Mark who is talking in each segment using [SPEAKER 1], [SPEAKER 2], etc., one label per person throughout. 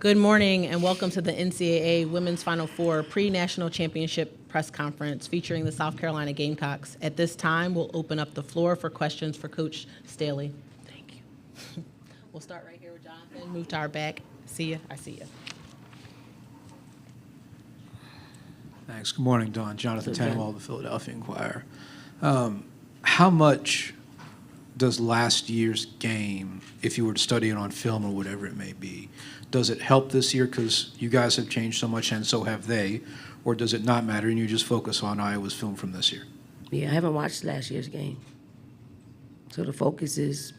[SPEAKER 1] Good morning and welcome to the NCAA Women's Final Four pre-national championship press conference featuring the South Carolina Gamecocks. At this time, we'll open up the floor for questions for Coach Staley. Thank you. We'll start right here with Jonathan. Move to our back. See you. I see you.
[SPEAKER 2] Thanks. Good morning, Dawn. Jonathan Tannenwald, the Philadelphia Inquirer. How much does last year's game, if you were to study it on film or whatever it may be, does it help this year because you guys have changed so much and so have they, or does it not matter and you just focus on Iowa's film from this year?
[SPEAKER 3] Yeah, I haven't watched last year's game. So the focus is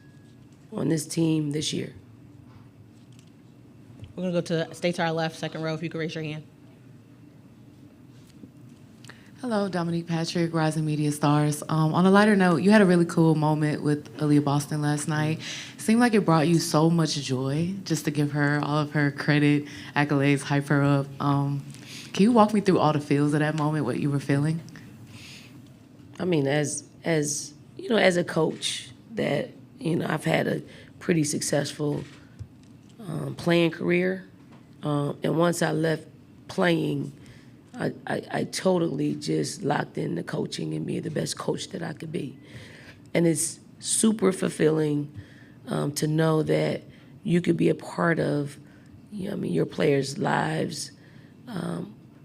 [SPEAKER 3] on this team this year.
[SPEAKER 1] We're going to stay to our left, second row, if you could raise your hand.
[SPEAKER 4] Hello, Dominique Patrick, Rising Media Stars. On a lighter note, you had a really cool moment with Aaliyah Boston last night. It seemed like it brought you so much joy, just to give her all of her credit, accolades, hype her up. Can you walk me through all the feels of that moment, what you were feeling?
[SPEAKER 3] I mean, as you know, as a coach, that I've had a pretty successful playing career, and once I left playing, I totally just locked in the coaching and being the best coach that I could be. And it's super fulfilling to know that you could be a part of your players' lives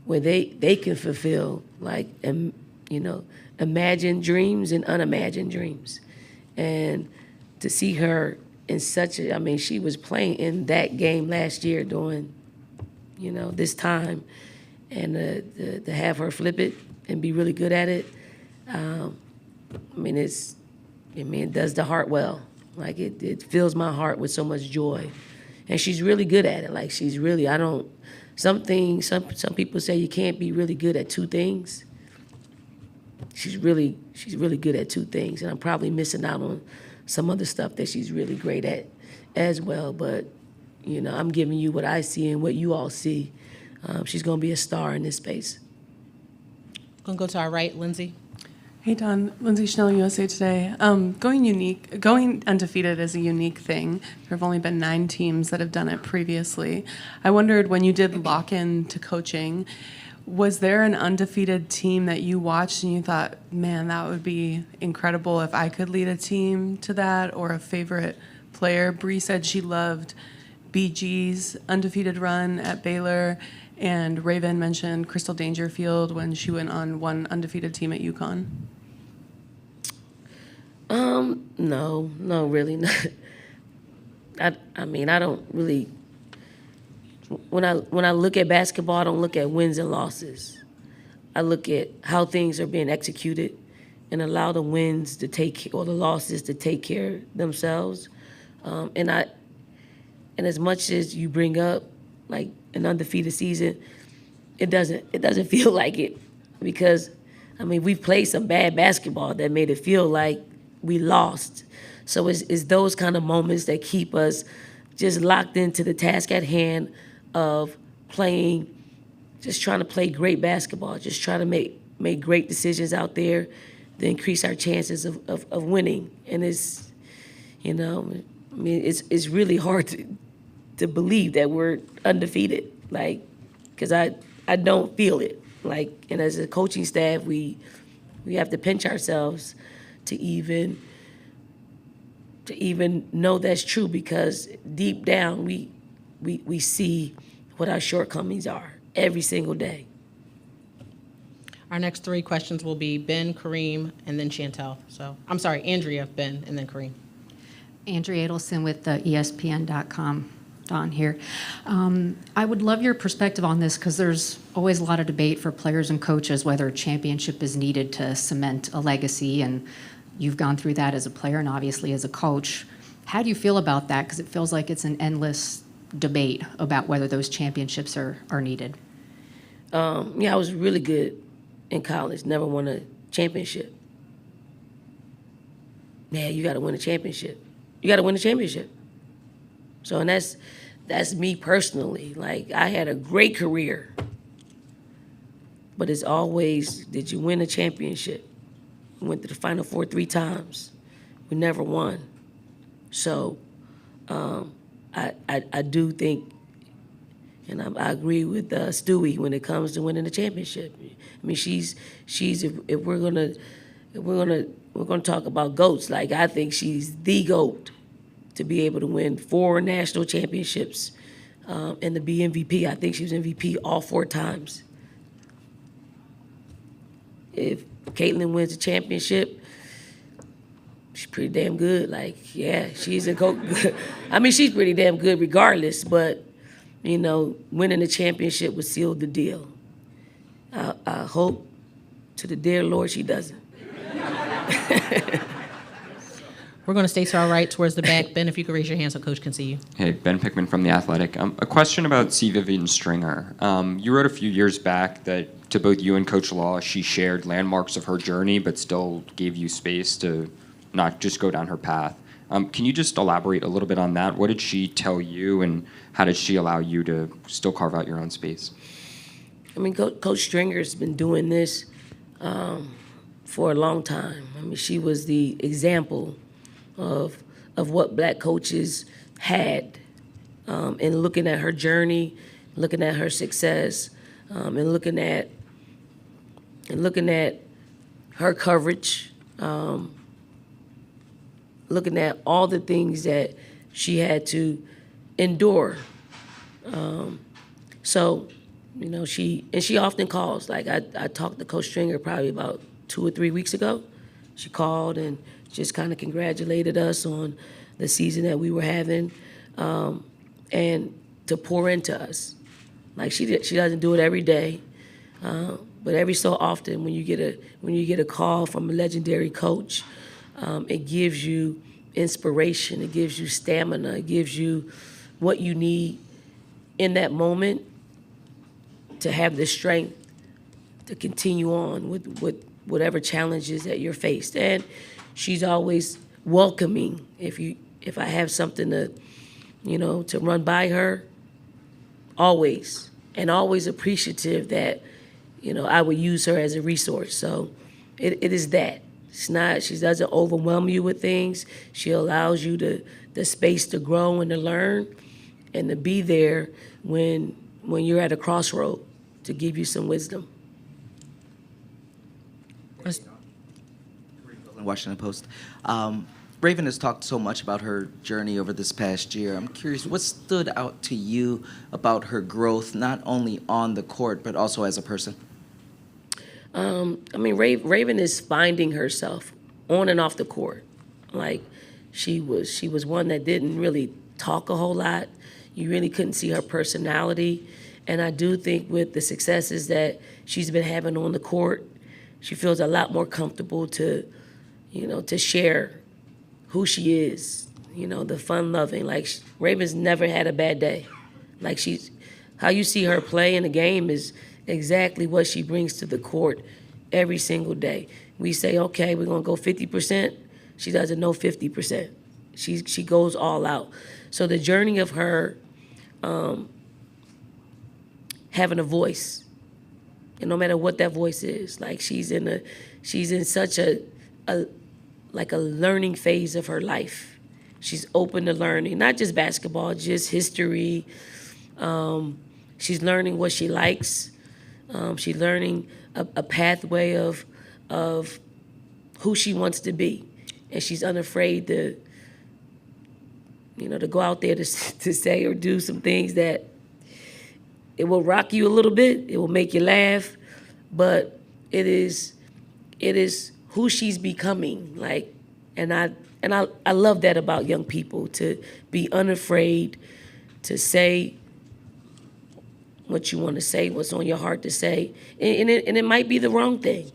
[SPEAKER 3] where they can fulfill imagined dreams and unimagined dreams. And to see her in she was playing in that game last year during this time. And to have her flip it and be really good at it, it does the heart well. Like it fills my heart with so much joy, and she's really good at it. Like she's really, some people say you can't be really good at two things. She's really good at two things, and I'm probably missing out on some other stuff that she's really great at as well. But I'm giving you what I see and what you all see. She's going to be a star in this space.
[SPEAKER 1] Going to go to our right, Lindsay.
[SPEAKER 5] Hey, Dawn. Lindsay Schnell, USA Today. Going undefeated is a unique thing. There have only been 9 teams that have done it previously. I wondered, when you did lock in to coaching, was there an undefeated team that you watched and you thought, man, that would be incredible if I could lead a team to that, or a favorite player? Bree said she loved BG's undefeated run at Baylor, and Raven mentioned Crystal Dangerfield when she went on one undefeated team at UConn.
[SPEAKER 3] No, really not. I don't really. When I look at basketball, I don't look at wins and losses. I look at how things are being executed, and allow the wins to or the losses to take care of themselves. And as much as you bring up like an undefeated season, it doesn't feel like it, because we've played some bad basketball that made it feel like we lost. So it's those kind of moments that keep us just locked into the task at hand of playing, just trying to play great basketball, just trying to make great decisions out there to increase our chances of winning. And it's it's really hard to believe that we're undefeated, because I don't feel it. And as a coaching staff, we have to pinch ourselves to even know that's true, because deep down we see what our shortcomings are every single day.
[SPEAKER 1] Our next 3 questions will be Ben, Kareem, and then Chantel. So, I'm sorry, Andrea, Ben, and then Kareem.
[SPEAKER 6] Andrea Adelson with ESPN.com. Dawn here. I would love your perspective on this, because there's always a lot of debate for players and coaches whether a championship is needed to cement a legacy, and you've gone through that as a player and obviously as a coach. How do you feel about that? Because it feels like it's an endless debate about whether those championships are needed.
[SPEAKER 3] I was really good in college, never won a championship. Yeah, you got to win a championship. You got to win a championship. So, and that's me personally. I had a great career, but it's always, did you win a championship? We went to the Final Four 3 times. We never won. So, I do think And I agree with Stewie when it comes to winning the championship. I mean, she's if we're gonna talk about GOATs, like I think she's the GOAT to be able to win 4 national championships and to be MVP. I think she was MVP all 4 times. If Caitlin wins the championship, she's pretty damn good. Like, yeah, she's a coach. I mean, she's pretty damn good regardless, but, you know, winning the championship would seal the deal. I hope to the dear Lord she doesn't.
[SPEAKER 1] We're going to stay to our right towards the back. Ben, if you could raise your hand so Coach can see you.
[SPEAKER 7] Hey, Ben Pickman from The Athletic. A question about C. Vivian Stringer. You wrote a few years back that to both you and Coach Law, she shared landmarks of her journey, but still gave you space to not just go down her path. Can you just elaborate a little bit on that? What did she tell you, and how did she allow you to still carve out your own space?
[SPEAKER 3] I mean, Coach Stringer's been doing this for a long time. I mean, she was the example of what black coaches had, and looking at her journey, looking at her success, and looking at her coverage, looking at all the things that she had to endure. So, you know, she often calls. Like I talked to Coach Stringer probably about 2 or 3 weeks ago. She called and just kind of congratulated us on the season that we were having, and to pour into us. Like she doesn't do it every day, but every so often when you get a call from a legendary coach, it gives you inspiration, it gives you stamina, it gives you what you need in that moment to have the strength to continue on with whatever challenges that you're faced. And she's always welcoming. If I have something to run by her, always, and always appreciative that, I would use her as a resource. So it is that. It's not, she doesn't overwhelm you with things. She allows you the space to grow and to learn and to be there when you're at a crossroad to give you some wisdom.
[SPEAKER 8] Washington Post. Raven has talked so much about her journey over this past year. I'm curious, what stood out to you about her growth, not only on the court, but also as a person? I mean, Raven is finding herself on and off the court. Like, she was one that didn't really talk a whole lot. You really couldn't see her personality. And I do think with the successes that she's been having on the court, she feels a lot more comfortable to share who she is, the fun-loving. Like, Raven's never had a bad day. Like, how you see her play in the game is exactly what she brings to the court every single day. We say, okay, we're gonna go 50%. She doesn't know 50%. She goes all out. So the journey of her having a voice, and no matter what that voice is, like she's in such a learning phase of her life. She's open to learning, not just basketball, just history. She's learning what she likes. She's learning a pathway of who she wants to be, and she's unafraid to go out there to say or do some things that it will rock you a little bit. It will make you laugh, but it is who she's becoming. Like, and I love that about young people, to be unafraid to say what you want to say, what's on your heart to say, and it might be the wrong thing,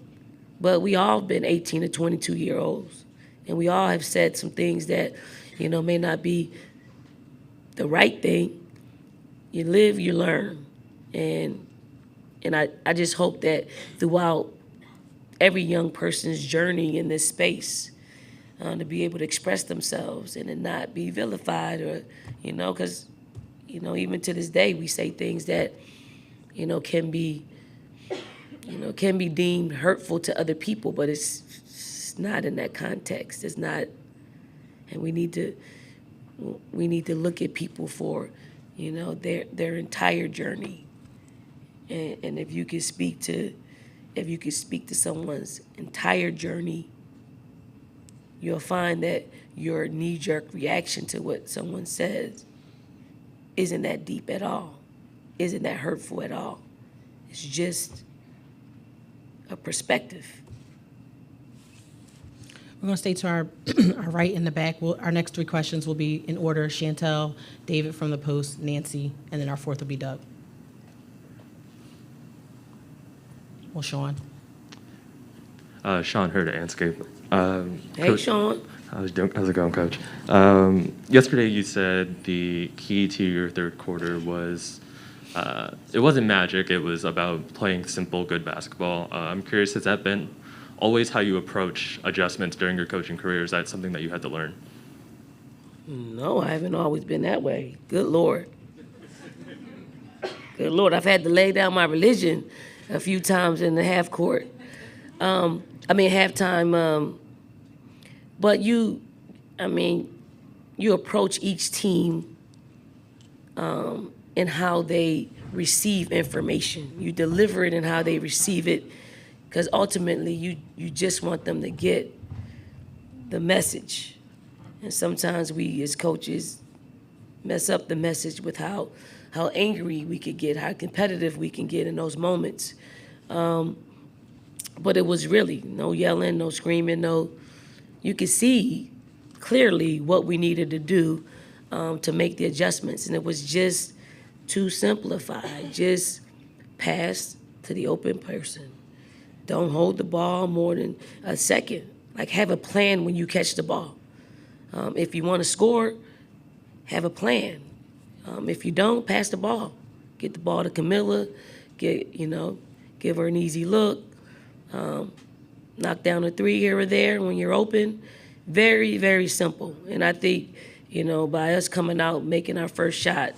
[SPEAKER 8] but we all have been 18 to 22-year-olds, and we all have said some things that may not be the right thing. You live, you learn, and I just hope that throughout every young person's journey in this space, to be able to express themselves and to not be vilified, or because even to this day we say things that can be deemed hurtful to other people, but it's not in that context. It's not, and we need to look at people for
[SPEAKER 3] their entire journey. And if you could speak to someone's entire journey, you'll find that your knee-jerk reaction to what someone says isn't that deep at all, isn't that hurtful at all. It's just a perspective.
[SPEAKER 1] We're going to stay to our right in the back. Our next three questions will be in order: Chantel, David from the Post, Nancy, and then our fourth will be Doug. Well, Sean.
[SPEAKER 9] Sean Hurd at Anscape.
[SPEAKER 3] Hey,
[SPEAKER 9] Coach,
[SPEAKER 3] Sean.
[SPEAKER 9] how's it going, Coach? Yesterday you said the key to your third quarter was it wasn't magic. It was about playing simple, good basketball. I'm curious, has that been always how you approach adjustments during your coaching career? Is that something that you had to learn?
[SPEAKER 3] No, I haven't always been that way. Good Lord. Good Lord, I've had to lay down my religion a few times in the halftime. But you approach each team in how they receive information. You deliver it in how they receive it, because ultimately you just want them to get the message. And sometimes we as coaches mess up the message with how angry we could get, how competitive we can get in those moments. But it was really no yelling, no screaming, you could see clearly what we needed to do to make the adjustments. And it was just to simplify, just pass to the open person. Don't hold the ball more than a second. Like, have a plan when you catch the ball. If you want to score, have a plan. If you don't, pass the ball. Get the ball to Camilla, give her an easy look, knock down a three here or there when you're open. Very, very simple. And I think, by us coming out, making our first shot,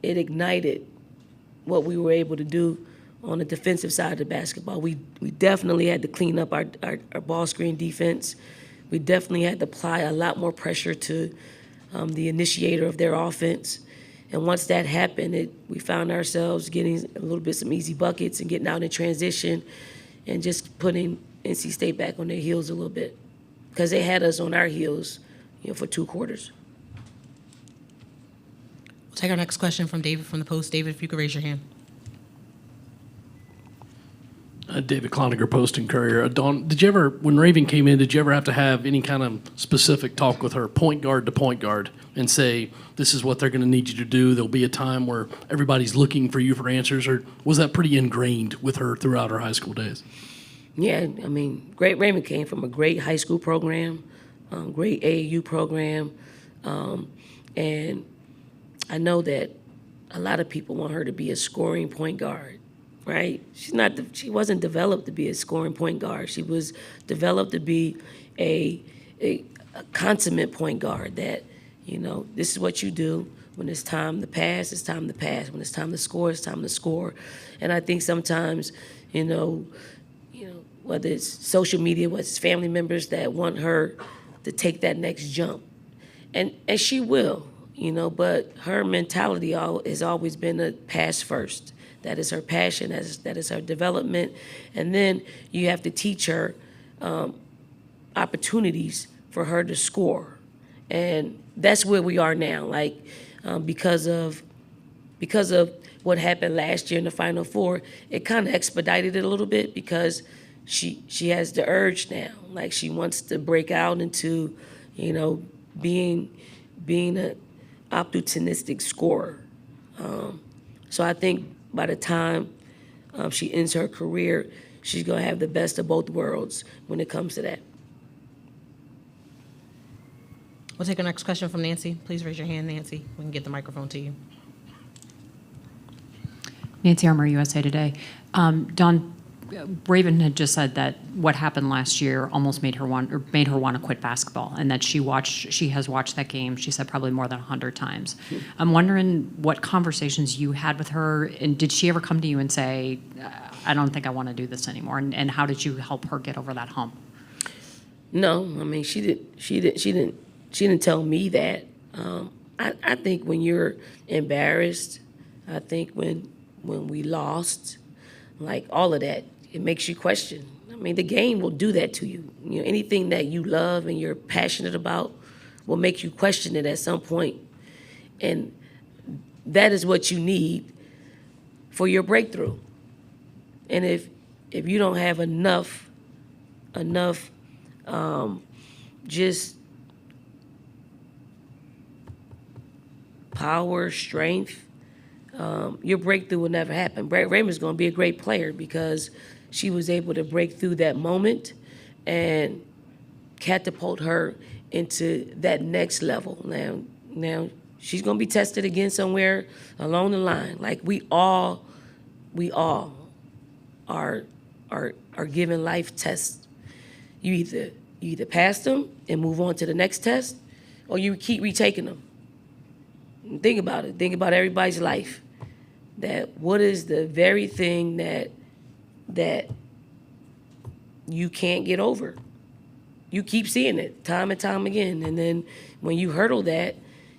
[SPEAKER 3] it ignited what we were able to do on the defensive side of the basketball. We definitely had to clean up our ball screen defense. We definitely had to apply a lot more pressure to the initiator of their offense. And once that happened, we found ourselves getting a little bit some easy buckets and getting out in transition and just putting NC State back on their heels a little bit, because they had us on our heels, for 2 quarters.
[SPEAKER 1] We'll take our next question from David from the Post. David, if you could raise your hand.
[SPEAKER 10] David Cloninger, Post and Courier. Dawn, when Raven came in, did you ever have to have any kind of specific talk with her, point guard to point guard, and say, this is what they're going to need you to do? There'll be a time where everybody's looking for you for answers, or was that pretty ingrained with her throughout her high school days?
[SPEAKER 3] Yeah, great. Raymond came from a great high school program, great AAU program, and I know that a lot of people want her to be a scoring point guard. Right? She wasn't developed to be a scoring point guard. She was developed to be a consummate point guard that, this is what you do. When it's time to pass, it's time to pass. When it's time to score, it's time to score. And I think sometimes, whether it's social media, whether it's family members that want her to take that next jump. And she will, but her mentality has always been a pass first. That is her passion, that is her development. And then you have to teach her opportunities for her to score. And that's where we are now. Because of what happened last year in the Final Four, it kind of expedited it a little bit, because she has the urge now. She wants to break out into, being an opportunistic scorer. So I think by the time she ends her career, she's going to have the best of both worlds when it comes to that.
[SPEAKER 1] We'll take our next question from Nancy. Please raise your hand, Nancy. We can get the microphone to you.
[SPEAKER 6] Nancy Armour, USA Today. Dawn, Raven had just said that what happened last year almost made her want to quit basketball, and that she has watched that game, she said, probably more than 100 times. I'm wondering what conversations you had with her, and did she ever come to you and say, I don't think I want to do this anymore, and how did you help her get over that hump?
[SPEAKER 3] No, she didn't tell me that. I think when you're embarrassed, I think when we lost, like all of that, it makes you question. I mean, the game will do that to you. You know, anything that you love and you're passionate about will make you question it at some point. And that is what you need for your breakthrough. And if you don't have enough just power, strength, your breakthrough will never happen. Raymond's going to be a great player because she was able to break through that moment and catapult her into that next level. Now she's going to be tested again somewhere along the line. Like we all are given life tests. You either pass them and move on to the next test, or you keep retaking them. And think about it. Think about everybody's life. That what is the very thing that you can't get over? You keep seeing it time and time again, and then when you hurdle that,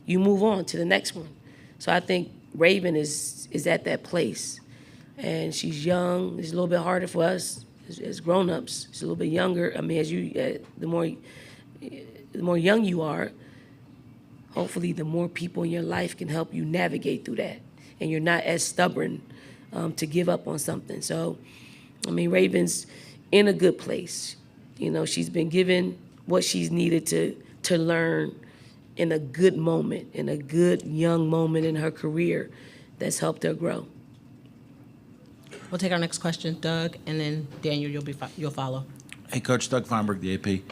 [SPEAKER 3] you move on to the next one. So I think Raven is at that place, and she's young. It's a little bit harder for us as grown-ups. It's a little bit younger. I mean, as you the more young you are, hopefully the more people in your life can help you navigate through that, and you're not as stubborn to give up on something. So, I mean, Raven's in a good place. You know, she's been given what she's needed to learn in a good moment, in a good young moment in her career that's helped her grow.
[SPEAKER 1] We'll take our next question, Doug, and then Daniel, you'll follow.
[SPEAKER 11] Hey, Coach, Doug Feinberg, the AP.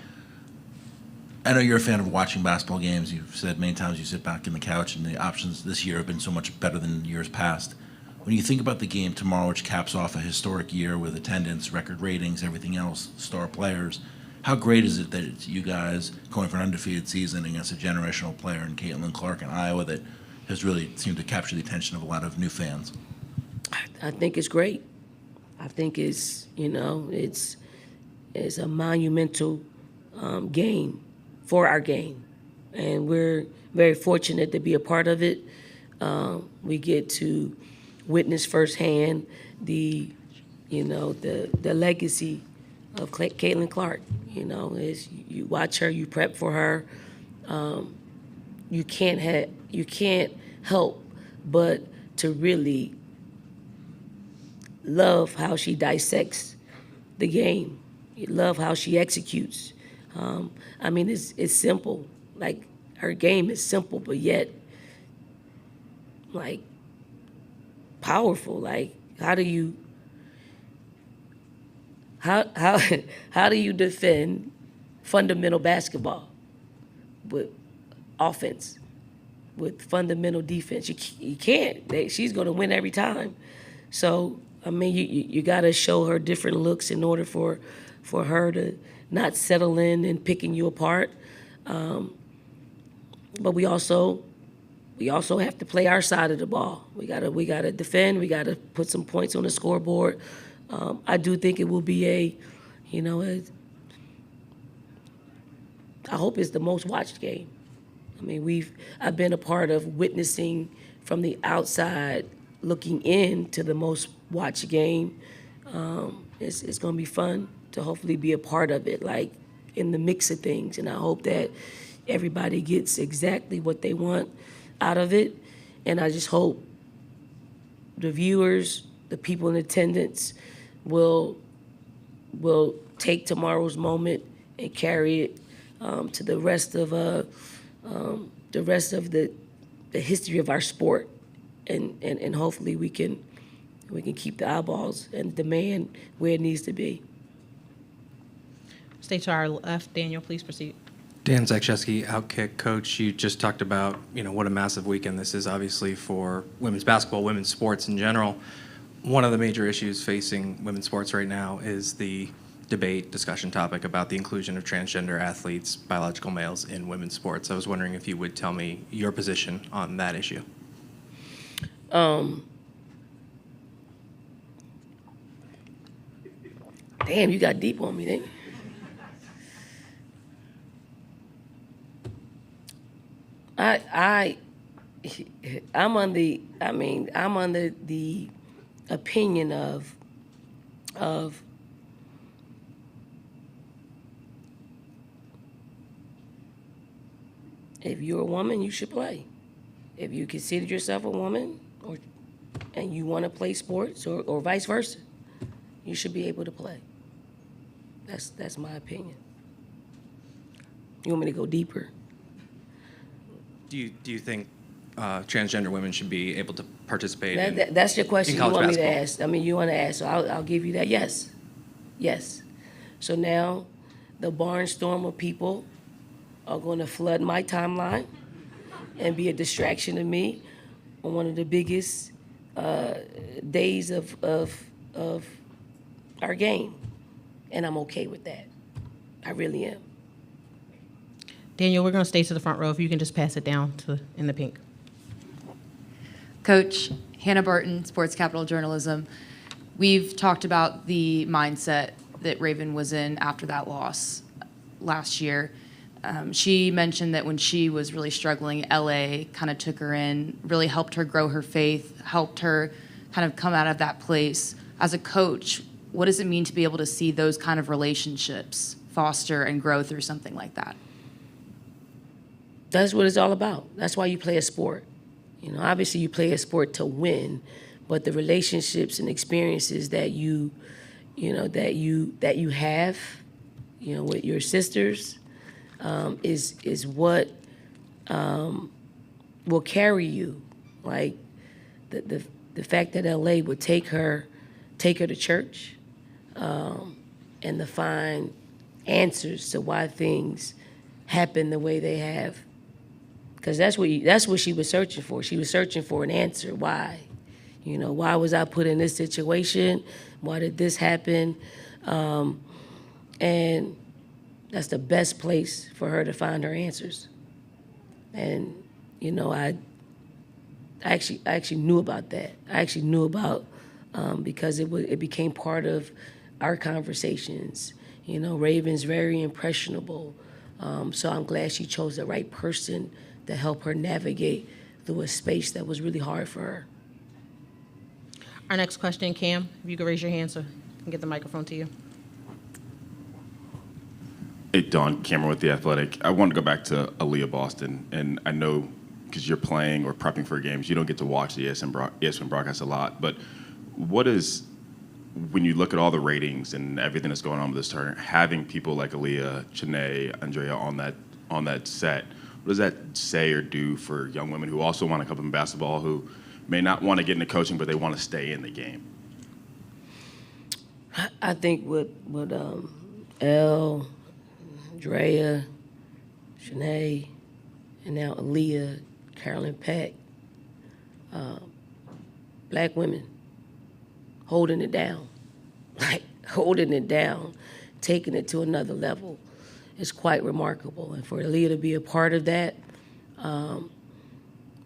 [SPEAKER 11] I know you're a fan of watching basketball games. You've said many times you sit back in the couch, and the options this year have been so much better than years past. When you think about the game tomorrow, which caps off a historic year with attendance, record ratings, everything else, star players, how great is it that it's you guys going for an undefeated season against a generational player in Caitlin Clark in Iowa that has really seemed to capture the attention of a lot of new fans?
[SPEAKER 3] I think it's great. I think it's a monumental game for our game, and we're very fortunate to be a part of it. We get to witness firsthand the legacy of Caitlin Clark. You know, as you watch her, you prep for her. You can't help but to really love how she dissects the game. You love how she executes. I mean, it's simple. Like, her game is simple, but yet, like, powerful. Like, how do you defend fundamental basketball with offense, with fundamental defense? You can't. She's going to win every time. So, I mean, you got to show her different looks in order for her to not settle in and picking you apart. But we also have to play our side of the ball. We gotta defend. We gotta put some points on the scoreboard. I do think it will be I hope it's the most watched game. I mean, I've been a part of witnessing from the outside, looking into the most watched game. It's gonna be fun to hopefully be a part of it, like in the mix of things. And I hope that everybody gets exactly what they want out of it. And I just hope the viewers, the people in attendance will take tomorrow's moment and carry it to the rest of the history of our sport. And hopefully we can keep the eyeballs and demand where it needs to be.
[SPEAKER 1] Stay to our left. Daniel, please proceed.
[SPEAKER 12] Dan Zakrzewski, Outkick coach. You just talked about, what a massive weekend this is, obviously, for women's basketball, women's sports in general. One of the major issues facing women's sports right now is the discussion topic about the inclusion of transgender athletes, biological males, in women's sports. I was wondering if you would tell me your position on that issue.
[SPEAKER 3] Damn, you got deep on me, didn't you? I'm under the opinion of if you're a woman, you should play. If you consider yourself a woman and you want to play sports or vice versa, you should be able to play. That's my opinion. You want me to go deeper?
[SPEAKER 12] Do you think transgender women should be able to participate
[SPEAKER 3] That's your question
[SPEAKER 12] in
[SPEAKER 3] you
[SPEAKER 12] college
[SPEAKER 3] want me to
[SPEAKER 12] basketball?
[SPEAKER 3] ask. I mean, you want to ask, so I'll give you that. Yes. Yes. So now the barnstorm of people are going to flood my timeline and be a distraction to me on one of the biggest days of our game. And I'm okay with that. I really am.
[SPEAKER 1] Daniel, we're going to stay to the front row. If you can just pass it down to in the pink.
[SPEAKER 13] Coach, Hannah Barton, Sports Capital Journalism. We've talked about the mindset that Raven was in after that loss last year. She mentioned that when she was really struggling, LA kind of took her in, really helped her grow her faith, helped her kind of come out of that place. As a coach, what does it mean to be able to see those kind of relationships foster and grow through something like that?
[SPEAKER 3] That's what it's all about. That's why you play a sport. You know, obviously you play a sport to win, but the relationships and experiences that you have, with your sisters, is what will carry you. Like the fact that LA would take her to church, and to find answers to why things happen the way they have. Because that's what she was searching for. She was searching for an answer. Why? Why was I put in this situation? Why did this happen? And that's the best place for her to find her answers. And, I actually knew about that. I actually knew about, because it became part of our conversations. Raven's very impressionable. So I'm glad she chose the right person to help her navigate through a space that was really hard for her.
[SPEAKER 1] Our next question, Cam, if you could raise your hand so I can get the microphone to you.
[SPEAKER 14] Hey, Dawn, Cameron with The Athletic. I wanted to go back to Aaliyah Boston, and I know because you're playing or prepping for games, you don't get to watch the ESPN broadcast a lot, but what is, when you look at all the ratings and everything that's going on with this tournament, having people like Aaliyah, Chanae, Andrea on that set, what does that say or do for young women who also want to come up in basketball, who may not want to get into coaching, but they want to stay in the game?
[SPEAKER 3] I think with Elle, Drea, Chanae, and now Aaliyah, Carolyn Peck, black women holding it down, taking it to another level is quite remarkable. And for Aaliyah to be a part of that,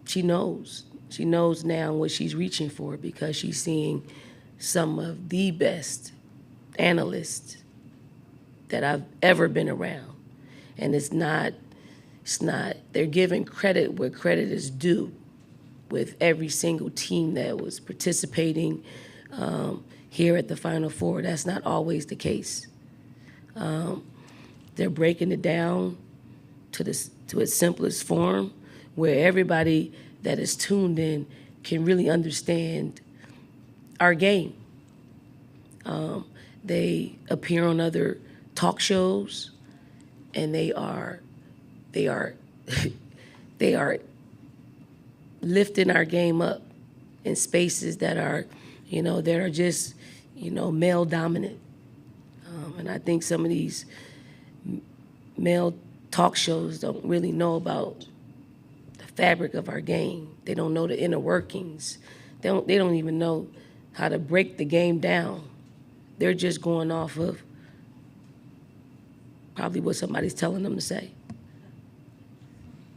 [SPEAKER 3] she knows. She knows now what she's reaching for because she's seeing some of the best analysts that I've ever been around. And it's not, they're giving credit where credit is due with every single team that was participating here at the Final Four. That's not always the case. They're breaking it down to its simplest form where everybody that is tuned in can really understand our game. They appear on other talk shows, and they are lifting our game up in spaces that are, just, male dominant. And I think some of these male talk shows don't really know about the fabric of our game. They don't know the inner workings. They don't even know how to break the game down. They're just going off of probably what somebody's telling them to say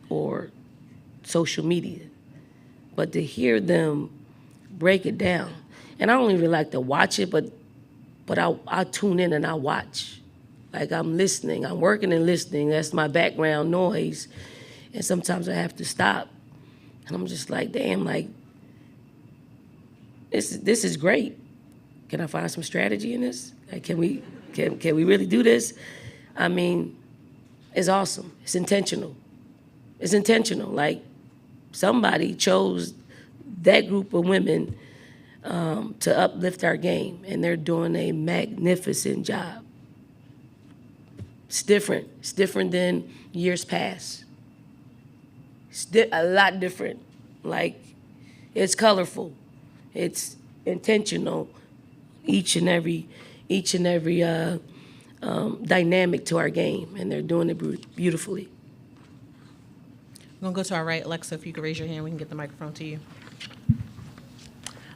[SPEAKER 3] or social media. But to hear them break it down, and I don't even like to watch it, but I tune in and I watch. Like I'm listening, I'm working and listening. That's my background noise. And sometimes I have to stop And I'm just like, damn, like, this is great. Can I find some strategy in this? Like, can we really do this? I mean, it's awesome. It's intentional. It's intentional. Like, somebody chose that group of women to uplift our game, and they're doing a magnificent job. It's different. It's different than years past. It's a lot different. Like, it's colorful. It's intentional. Each and every dynamic to our game, and they're doing it beautifully.
[SPEAKER 1] We're going to go to our right. Alexa, if you could raise your hand, we can get the microphone to you.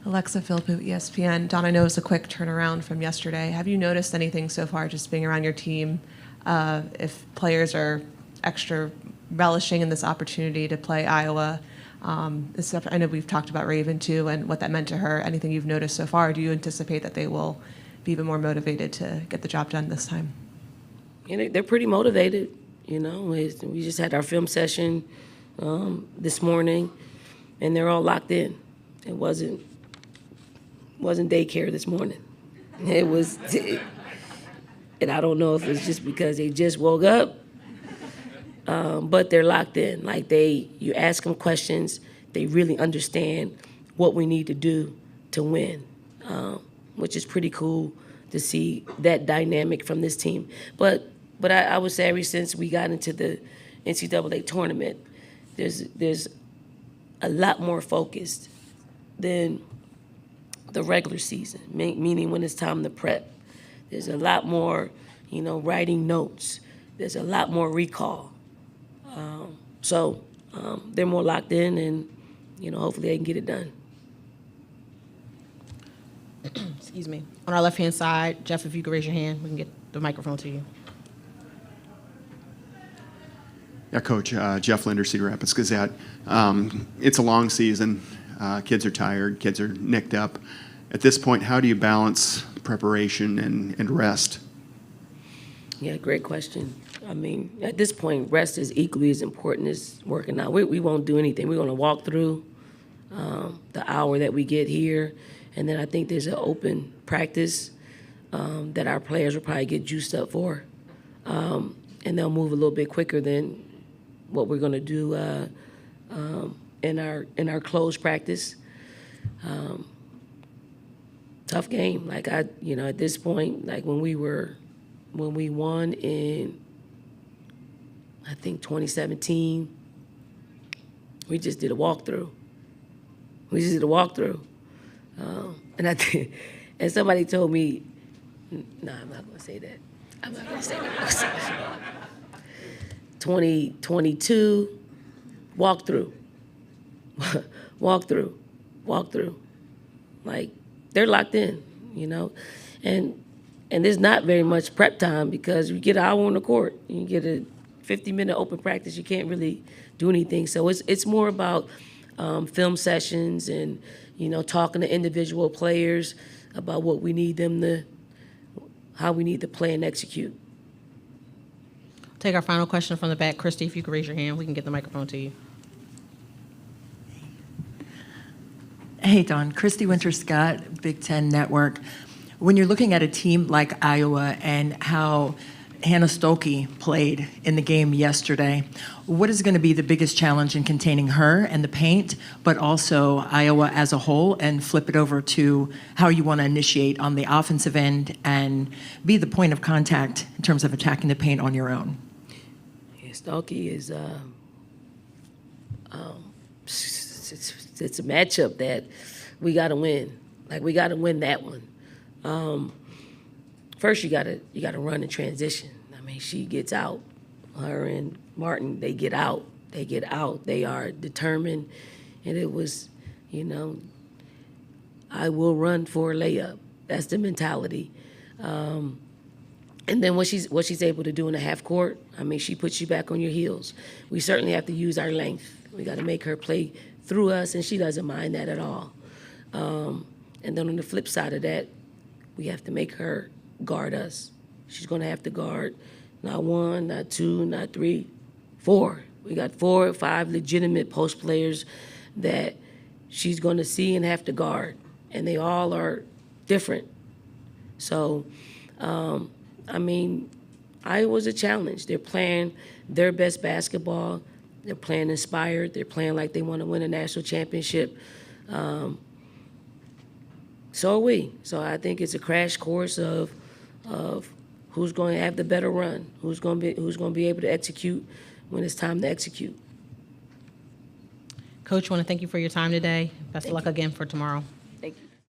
[SPEAKER 15] Alexa Philippou, ESPN. Dawn, I know it's a quick turnaround from yesterday. Have you noticed anything so far just being around your team, if players are extra relishing in this opportunity to play Iowa? I know we've talked about Raven too and what that meant to her. Anything you've noticed so far? Do you anticipate that they will be even more motivated to get the job done this time?
[SPEAKER 3] They're pretty motivated. We just had our film session this morning, and they're all locked in. It wasn't daycare this morning. It was, and I don't know if it's just because they just woke up, but they're locked in. Like you ask them questions, they really understand what we need to do to win, which is pretty cool to see that dynamic from this team. But I would say ever since we got into the NCAA tournament, there's a lot more focused than the regular season, meaning when it's time to prep. There's a lot more, writing notes. There's a lot more recall. So they're more locked in, and, hopefully they can get it done.
[SPEAKER 1] Excuse me. On our left-hand side, Jeff, if you could raise your hand, we can get the microphone to you.
[SPEAKER 16] Yeah, Coach, Jeff Linder, Cedar Rapids Gazette. It's a long season. Kids are tired. Kids are nicked up. At this point, how do you balance preparation and rest?
[SPEAKER 3] Yeah, great question. I mean, at this point, rest is equally as important as working out. We won't do anything. We're going to walk through the hour that we get here, and then I think there's an open practice that our players will probably get juiced up for, and they'll move a little bit quicker than what we're going to do in our closed practice. Tough game. Like at this point, like when we won in, I think 2017, we just did a walkthrough. And somebody told me, no, I'm not going to say that. 2022, walkthrough. Like, they're locked in, and there's not very much prep time because you get an hour on the court. You get a 50-minute open practice. You can't really do anything. So it's more about film sessions and, talking to individual players about what we need them to, how we need to play and execute.
[SPEAKER 1] Take our final question from the back. Christy, if you could raise your hand, we can get the microphone to you.
[SPEAKER 17] Hey, Dawn. Christy Winter-Scott, Big Ten Network. When you're looking at a team like Iowa and how Hannah Stolke played in the game yesterday, what is going to be the biggest challenge in containing her and the paint, but also Iowa as a whole, and flip it over to how you want to initiate on the offensive end and be the point of contact in terms of attacking the paint on your own?
[SPEAKER 3] Yeah, Stolke is it's a matchup that we got to win. Like, we got to win that one. First, you got to run in transition. I mean, she gets out. Her and Martin, they get out. They are determined, and it was, I will run for a layup. That's the mentality. And then what she's able to do in the half court, I mean, she puts you back on your heels. We certainly have to use our length. We got to make her play through us, and she doesn't mind that at all. And then on the flip side of that, we have to make her guard us. She's going to have to guard not one, not two, not three, four. We got 4 or 5 legitimate post players that she's going to see and have to guard, and they all are different. So, I mean, Iowa's a challenge. They're playing their best basketball. They're playing inspired. They're playing like they want to win a national championship. So are we. So I think it's a crash course of who's going to have the better run, who's going to be able to execute when it's time to execute.
[SPEAKER 1] Coach, want to thank you for your time today. Best of luck again for tomorrow.